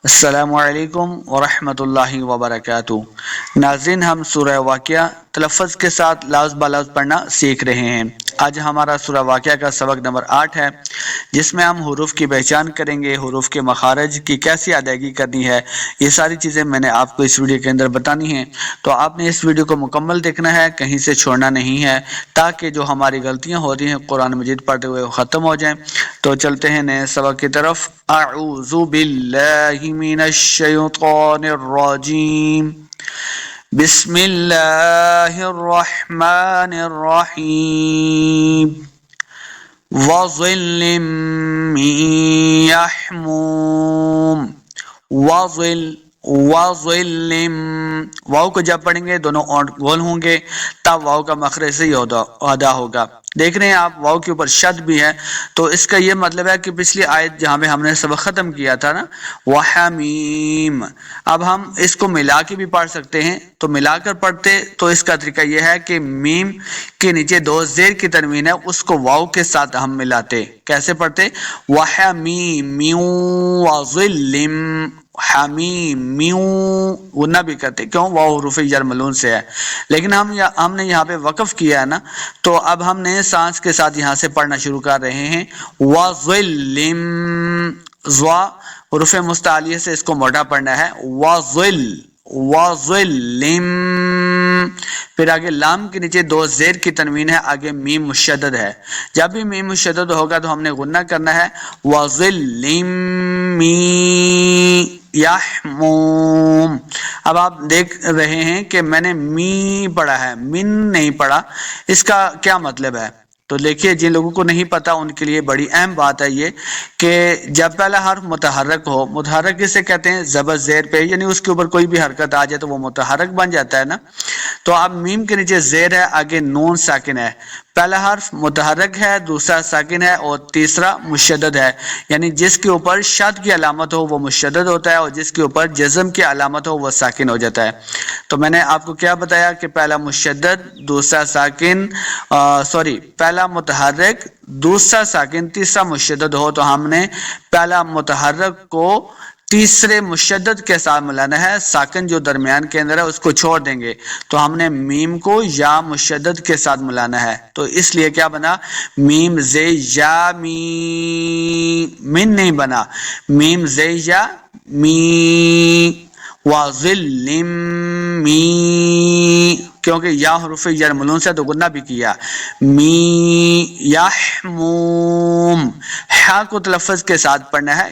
السلام علیکم ورحمۃ اللہ وبرکاتہ۔ ناظرین، ہم سورہ واقعہ تلفظ کے ساتھ لفظ بلفظ پڑھنا سیکھ رہے ہیں۔ آج ہمارا سورہ واقعہ کا سبق نمبر 8 ہے، جس میں ہم حروف کی پہچان کریں گے، حروف کے مخارج کی کیسی ادائیگی کرنی ہے۔ یہ ساری چیزیں میں نے آپ کو اس ویڈیو کے اندر بتانی ہیں، تو آپ نے اس ویڈیو کو مکمل دیکھنا ہے، کہیں سے چھوڑنا نہیں ہے، تاکہ جو ہماری غلطیاں ہوتی ہیں قرآن مجید پڑھتے ہوئے وہ ختم ہو جائیں۔ تو چلتے ہیں نئے سبق کی طرف۔ اعوذ باللہ من الشیطان الرجیم، بسم اللہ الرحمن الرحیم، وظل من یحموم، وظل واو کو جب پڑھیں گے دونوں اونٹ گول ہوں گے، تب واو کا مخرج سے ادا ہوگا۔ دیکھ رہے ہیں آپ، واو کے اوپر شد بھی ہے، تو اس کا یہ مطلب ہے کہ پچھلی آیت جہاں پہ ہم نے سبق ختم کیا تھا نا، وحمیم، اب ہم اس کو ملا کے بھی پڑھ سکتے ہیں۔ تو ملا کر پڑھتے تو اس کا طریقہ یہ ہے کہ میم کے نیچے دو زیر کی تنوین ہے، اس کو واو کے ساتھ ہم ملاتے۔ کیسے پڑھتے؟ وحمیم وظل، حمیم غنہ بھی کرتے، کیوں؟ واو حروف جر ملون سے ہے، لیکن ہم نے یہاں پہ وقف کیا ہے نا، تو اب ہم نے سانس کے ساتھ یہاں سے پڑھنا شروع کر رہے ہیں۔ وظل، ضا حروف مستعلیہ سے اس کو موٹا پڑھنا ہے، وظل، پھر آگے لام کے نیچے دو زیر کی تنوین ہے، آگے میم مشدد ہے۔ جب بھی میم مشدد ہوگا تو ہم نے غنہ کرنا ہے، وظل من یحموم۔ اب آپ دیکھ رہے ہیں کہ میں نے می پڑھا ہے، من نہیں پڑھا، اس کا کیا مطلب ہے؟ تو دیکھیے، جن لوگوں کو نہیں پتا ان کے لیے بڑی اہم بات ہے یہ کہ جب پہلا حرف متحرک ہو، متحرک کسے کہتے ہیں؟ زبر زیر پہ، یعنی اس کے اوپر کوئی بھی حرکت آ جائے تو وہ متحرک بن جاتا ہے نا۔ تو اب میم کے نیچے زیر ہے، آگے نون ساکن ہے، پہلا حرف متحرک ہے، دوسرا ساکن ہے اور تیسرا مشدد ہے، یعنی جس کے اوپر شد کی علامت ہو وہ مشدد ہوتا ہے اور جس کے اوپر جزم کی علامت ہو وہ ساکن ہو جاتا ہے۔ تو میں نے آپ کو کیا بتایا کہ پہلا مشدد، دوسرا ساکن، پہلا متحرک، دوسرا ساکن، تیسرا مشدد ہو تو ہم نے پہلا متحرک کو تیسرے مشدد کے ساتھ ملانا ہے، ساکن جو درمیان کے اندر ہے اس کو چھوڑ دیں گے، تو ہم نے میم کو یا مشدد کے ساتھ ملانا ہے۔ تو اس لیے کیا بنا؟ میم زے یا می، من نہیں بنا، میم زے یا می، وظل می، کیونکہ یا حروف جر ملون سے تو غنہ بھی کیا، می یحموم، ہا کو تلفظ کے ساتھ پڑھنا ہے،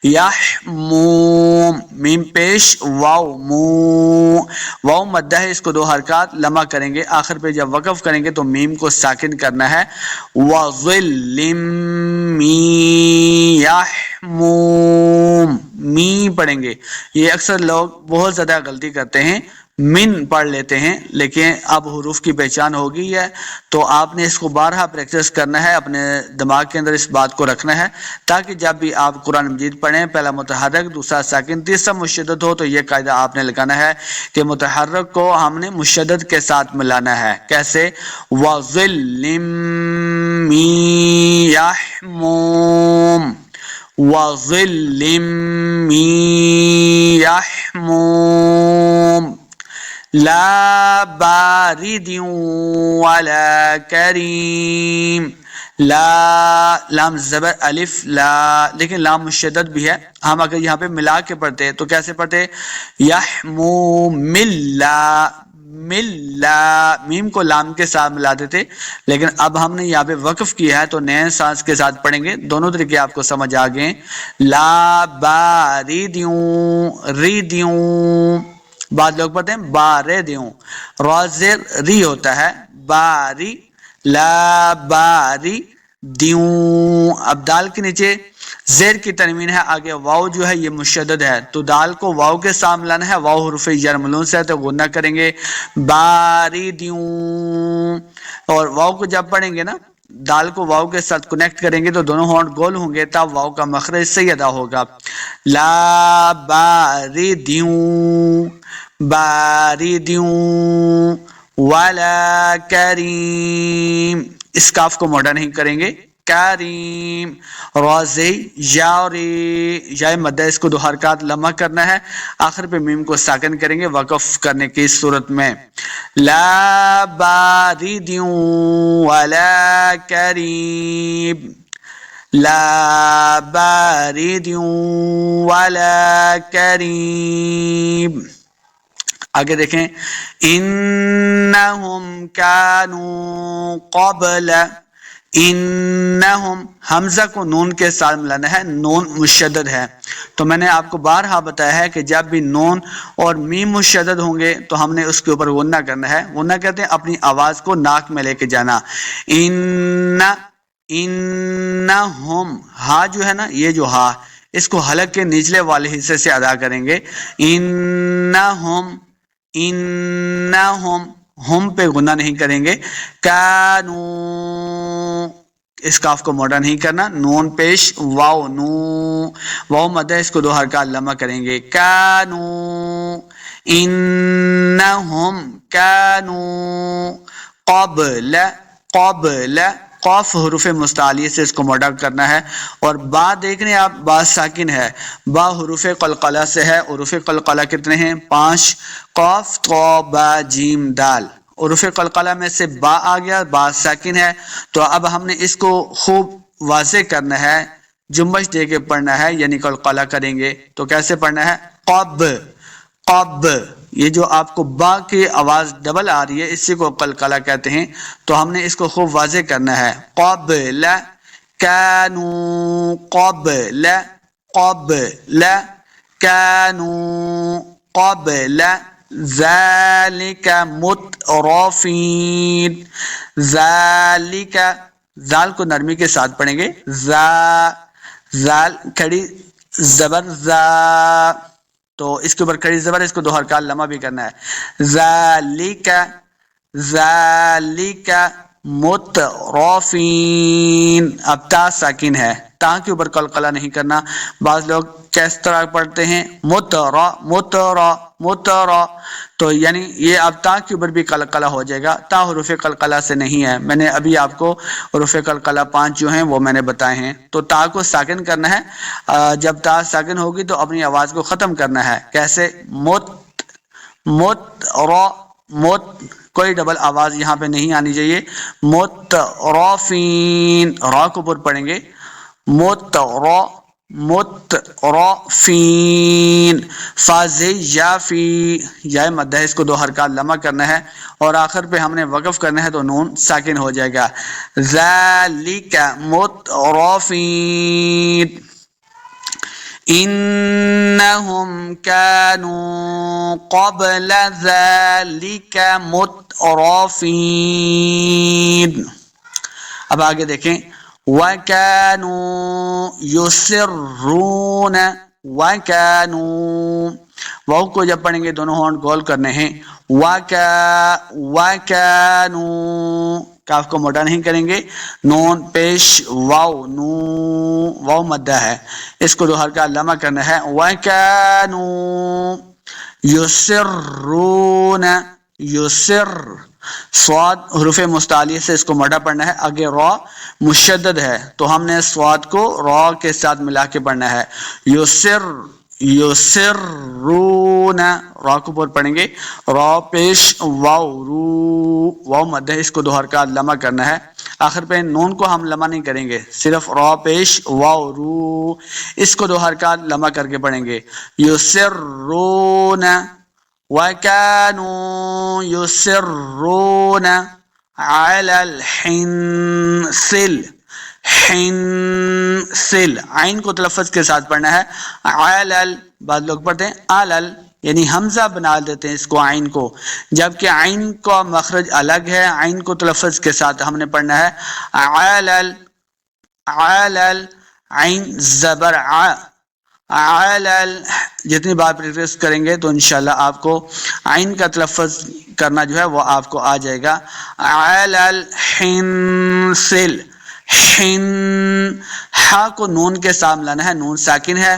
یحموم، میم پیش، واو مو، واو مدہ ہے، اس کو دو حرکات لمع کریں گے، آخر پہ جب وقف کریں گے تو میم کو ساکن کرنا ہے، وظل من یحموم، می پڑھیں گے۔ یہ اکثر لوگ بہت زیادہ غلطی کرتے ہیں، من پڑھ لیتے ہیں، لیکن اب حروف کی پہچان ہو گئی ہے تو آپ نے اس کو بارہا پریکٹس کرنا ہے، اپنے دماغ کے اندر اس بات کو رکھنا ہے، تاکہ جب بھی آپ قرآن مجید پڑھیں، پہلا متحرک، دوسرا ساکن، تیسرا مشدد ہو تو یہ قاعدہ آپ نے لگانا ہے کہ متحرک کو ہم نے مشدد کے ساتھ ملانا ہے۔ کیسے؟ وظل من یحموم، وظل من یحموم، لا بارد ولا کریم، لا، لام زبر الف لا، لیکن لام مشدد بھی ہے، ہم اگر یہاں پہ ملا کے پڑھتے ہیں تو کیسے پڑھتے؟ یحموم ملا، ملا، میم کو لام کے ساتھ ملا دیتے، لیکن اب ہم نے یہاں پہ وقف کیا ہے تو نئے سانس کے ساتھ پڑھیں گے، دونوں طریقے آپ کو سمجھ آ گئے۔ لا باریدیوں، ریدیوں، بعض لوگ پڑھتے ہیں باریدیوں، را زیر ری ہوتا ہے، باری، لا باری دیوں، اب دال کے نیچے زیر کی تنوین ہے، آگے واو جو ہے یہ مشدد ہے، تو دال کو واو کے ساتھ ملانا ہے، واو حروف جر ملون سے ہے تو غنہ کریں گے، باری دیوں، اور واو کو جب پڑھیں گے نا، دال کو واو کے ساتھ کنیکٹ کریں گے تو دونوں ہونٹ گول ہوں گے، تب واو کا مخرج صحیح ادا ہوگا، لا باردیوں، باردیوں ولا کریم، اس کاف کو موٹا نہیں کریں گے، کریم، روزی یاری، یا مدہ اس کو دو حرکات لمح کرنا ہے، آخر پہ میم کو ساکن کریں گے وقف کرنے کی صورت میں. لا بارد ولا کریم، لا بارد ولا کریم. آگے دیکھیں انہم کانوا قبل، انہم حمزہ کو نون کے ساتھ ملانا ہے، نون مشدد ہے. تو میں نے آپ کو بارہا بتایا ہے کہ جب بھی نون اور میم مشدد ہوں گے تو ہم نے اس کے اوپر غنہ کرنا ہے. غنہ کہتے ہیں اپنی آواز کو ناک میں لے کے جانا. انہم، ہا جو ہے نا، یہ جو ہا اس کو حلق کے نچلے والے حصے سے ادا کریں گے. انہم، انہم، ہم پہ غنہ نہیں کریں گے. کانو، اس کاف کو موٹا نہیں کرنا، نون پیش واو، نو واو مدہ اس کو دو حرکات لمح کریں گے. کانو، انہم کانو قبل، قبل، قاف حروف مستعلیہ سے اس کو موٹا کرنا ہے. اور با دیکھ رہے ہیں آپ، با ساکن ہے، با حروف قلقلہ سے ہے. حروف قلقلہ کتنے ہیں؟ 5. قاف طا با جیم دال، حروف قلقلہ میں سے با آ گیا، با ساکن ہے. تو اب ہم نے اس کو خوب واضح کرنا ہے، جنبش دے کے پڑھنا ہے، یعنی قلقلہ کریں گے. تو کیسے پڑھنا ہے؟ قب، قب، یہ جو آپ کو با کی آواز ڈبل آ رہی ہے اسی کو قلقلہ کہتے ہیں. تو ہم نے اس کو خوب واضح کرنا ہے. قبل کانو، قبل، قبل کانو، قبل ذالک مترفین. ذالک، زال کو نرمی کے ساتھ پڑھیں گے. زال کھڑی زبر زا، تو اس کے اوپر کھڑی زبر، اس کو دو حرکات لمحہ بھی کرنا ہے. ذالک، ذالک مترفین. اب تا ساکن ہے، تا کے اوپر قلقلہ نہیں کرنا. بعض لوگ کس طرح پڑھتے ہیں؟ مترا، مترا، مترا. تو یعنی یہ اب تا کے اوپر بھی قلقلہ ہو جائے گا. تا حروف قلقلہ سے نہیں ہے. میں نے ابھی آپ کو حروف قلقلہ 5 جو ہیں وہ میں نے بتائے ہیں. تو تا کو ساکن کرنا ہے. جب تا ساکن ہوگی تو اپنی آواز کو ختم کرنا ہے. کیسے؟ مت، مت، را، مت، کوئی ڈبل آواز یہاں پہ نہیں آنی چاہیے. مترفین، را کو اوپر پڑھیں گے. مترا، مترفین. فازی یا فی، یا مدہ اس کو دو حرکات لمحہ کرنا ہے اور آخر پہ ہم نے وقف کرنا ہے تو نون ساکن ہو جائے گا. ذالک مترفین. انہم کانوا قبل ذالک مترفین. اب آگے دیکھیں وَكَانُوا يُسِرُّونَ، وَكَانُوا، واو کو جب پڑھیں گے دونوں ہونٹ گول کرنے ہیں. وَكَانُوا، کاف کو موٹا نہیں کریں گے، نون پیش واو، نو واو مدہ ہے، اس کو دو حرکات لمحہ کرنا ہے. وَكَانُوا يُسِرُّونَ، یسر، سواد حروف مستعلیہ سے اس کو موٹا پڑھنا ہے. آگے را مشدد ہے تو ہم نے سواد کو را کے ساتھ ملا کے پڑھنا ہے. یسر، یسرون، را کو پر پڑھیں گے، را پیش واو، رو واو مدہ، اس کو دو حرکات لمحہ کرنا ہے. آخر پہ نون کو ہم لمحہ نہیں کریں گے، صرف را پیش واو، رو، اس کو دو حرکات لمحہ کر کے پڑھیں گے. یسرون، وَكَانُوا يُسِرُّونَ عَلَى الْحِنْسِلِ، حنسل، عین کو تلفظ کے ساتھ پڑھنا ہے. علل، بعض لوگ پڑھتے ہیں علل، یعنی حمزہ بنا دیتے ہیں اس کو، عین کو، جبکہ عین کا مخرج الگ ہے. عین کو تلفظ کے ساتھ ہم نے پڑھنا ہے. علل، علل، عین زبر ع، علل. جتنی بار پریکٹس کریں گے تو انشاءاللہ آپ کو عین کا تلفظ کرنا جو ہے وہ آپ کو آ جائے گا. علل حنسل، حن، ہا کو نون کے ساتھ ملانا ہے، نون ساکن ہے.